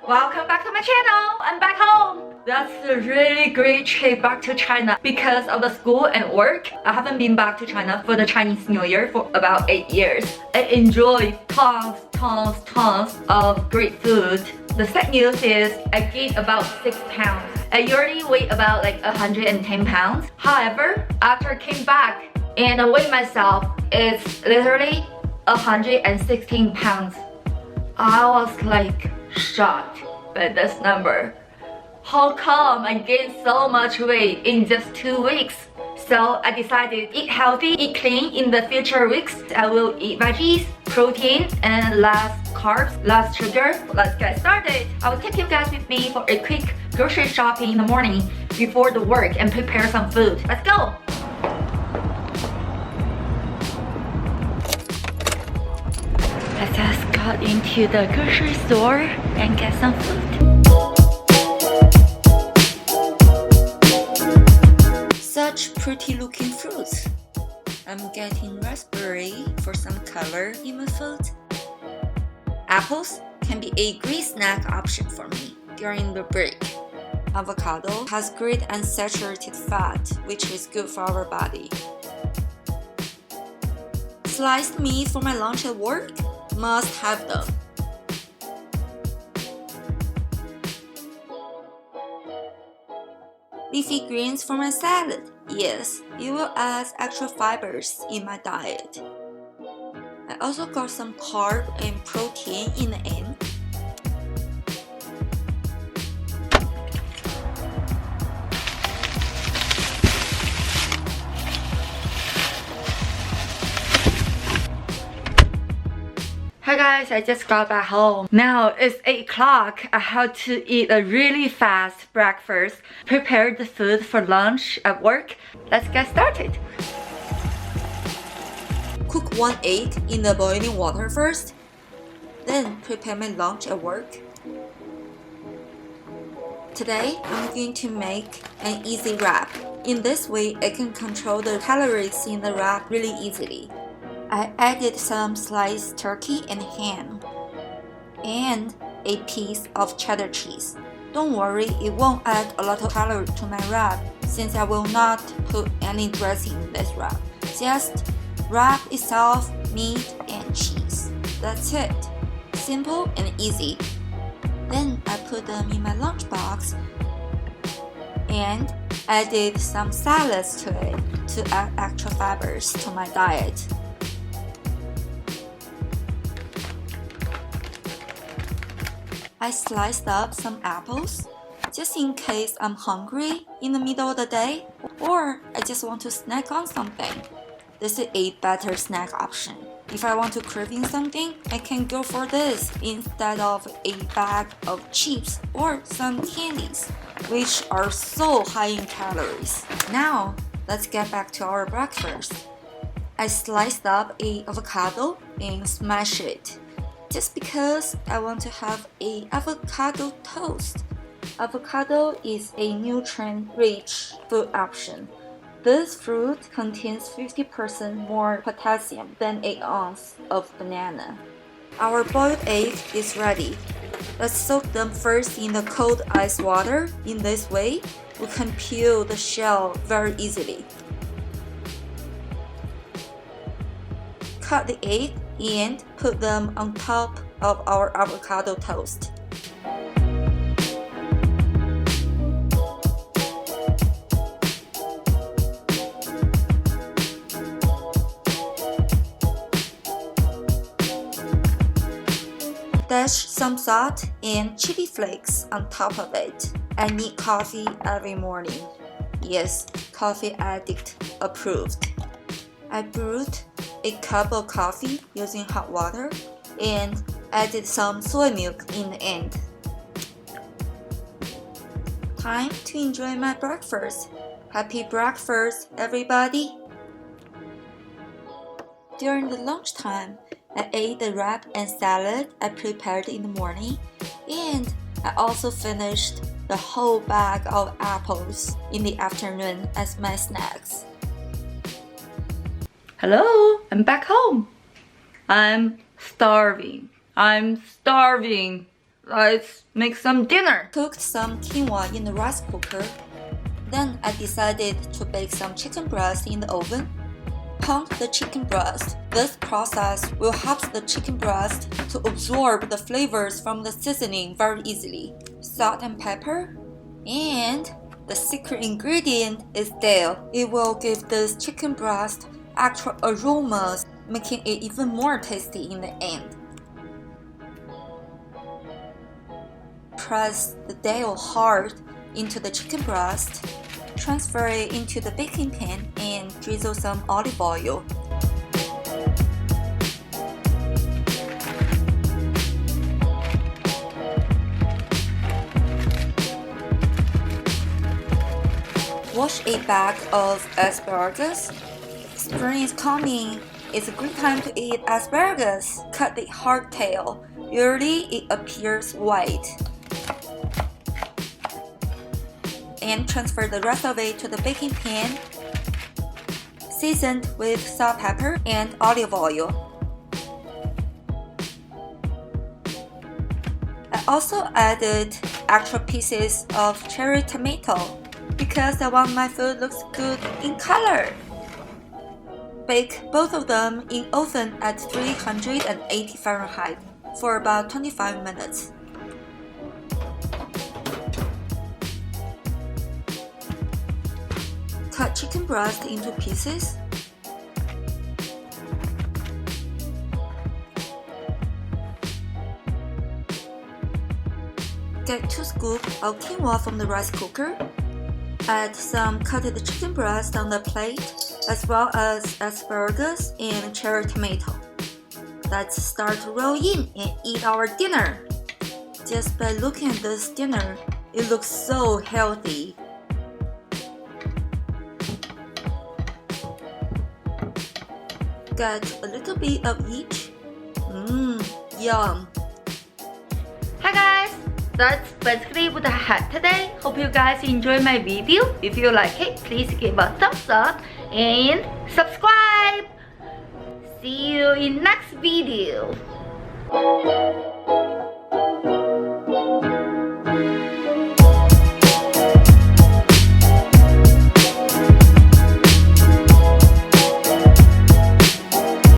Welcome back to my channel. I'm back home. That's a really great trip back to China because of the school and work. I haven't been back to China for the Chinese New Year for about 8 years. I enjoy tons of great food. The sad news is I gained about 6 pounds. I usually weigh about like 110 pounds. However, after I came back and I weighed myself, it's literally 116 pounds. I was like shocked by this number. How come I gained so much weight in just 2 weeks? So I decided to eat healthy, eat clean in the future weeks. I will eat veggies, protein, and less carbs, less sugar. Let's get started. I will take you guys with me for a quick grocery shopping in the morning before the work and prepare some food. Let's go! I just got into the grocery store and get some food. Such pretty looking fruits. I'm getting raspberry for some color in my food. Apples can be a great snack option for me during the break. Avocado has great unsaturated fat, which is good for our body. Sliced meat for my lunch at work. Must have them. Leafy greens for my salad. Yes, it will add extra fibers in my diet. I also got some carb and protein in the end. Hi guys, I just got back home. Now it's 8 o'clock. I have to eat a really fast breakfast. Prepare the food for lunch at work. Let's get started. Cook 1 egg in the boiling water first. Then prepare my lunch at work. Today, I'm going to make an easy wrap. In this way, I can control the calories in the wrap really easily. I added some sliced turkey and ham, and a piece of cheddar cheese. Don't worry, it won't add a lot of calories to my wrap since I will not put any dressing in this wrap. Just wrap itself, meat and cheese. That's it. Simple and easy. Then I put them in my lunchbox and added some salads to it to add extra fibers to my diet. I sliced up some apples just in case I'm hungry in the middle of the day or I just want to snack on something. This is a better snack option. If I want to craving something, I can go for this instead of a bag of chips or some candies, which are so high in calories. Now, let's get back to our breakfast. I sliced up an avocado and smashed it. Just because I want to have an avocado toast. Avocado is a nutrient-rich food option. This fruit contains 50% more potassium than an ounce of banana. Our boiled egg is ready. Let's soak them first in the cold ice water. In this way, we can peel the shell very easily. Cut the egg and put them on top of our avocado toast. Dash some salt and chili flakes on top of it. I need coffee every morning. Yes, coffee addict approved. I brewed a cup of coffee using hot water and added some soy milk in the end. Time to enjoy my breakfast. Happy breakfast, everybody! During the lunchtime, I ate the wrap and salad I prepared in the morning, and I also finished the whole bag of apples in the afternoon as my snacks. Hello, I'm back home. I'm starving. let's make some dinner. Cooked some quinoa in the rice cooker. Then I decided to bake some chicken breast in the oven. Pound the chicken breast. This process will help the chicken breast to absorb the flavors from the seasoning very easily. Salt and pepper. And the secret ingredient is dill. It will give this chicken breast extra aromas, making it even more tasty in the end. Press the dill hard into the chicken breast. Transfer it into the baking pan and drizzle some olive oil. Wash a bag of asparagus. Spring is coming. It's a great time to eat asparagus. Cut the hard tail. Usually it appears white. And transfer the rest of it to the baking pan, seasoned with salt, pepper, and olive oil. I also added extra pieces of cherry tomato because I want my food looks good in color. Bake both of them in oven at 380 Fahrenheit for about 25 minutes. Cut chicken breast into pieces. Get 2 scoops of quinoa from the rice cooker. Add some cutted chicken breast on the plate, as well as asparagus and cherry tomato. Let's start to roll in and eat our dinner. Just by looking at this dinner, it looks so healthy. Get a little bit of each. Yum. Hi guys, that's basically what I had today. Hope you guys enjoyed my video. If you like it, please give a thumbs up and subscribe. See you in next video.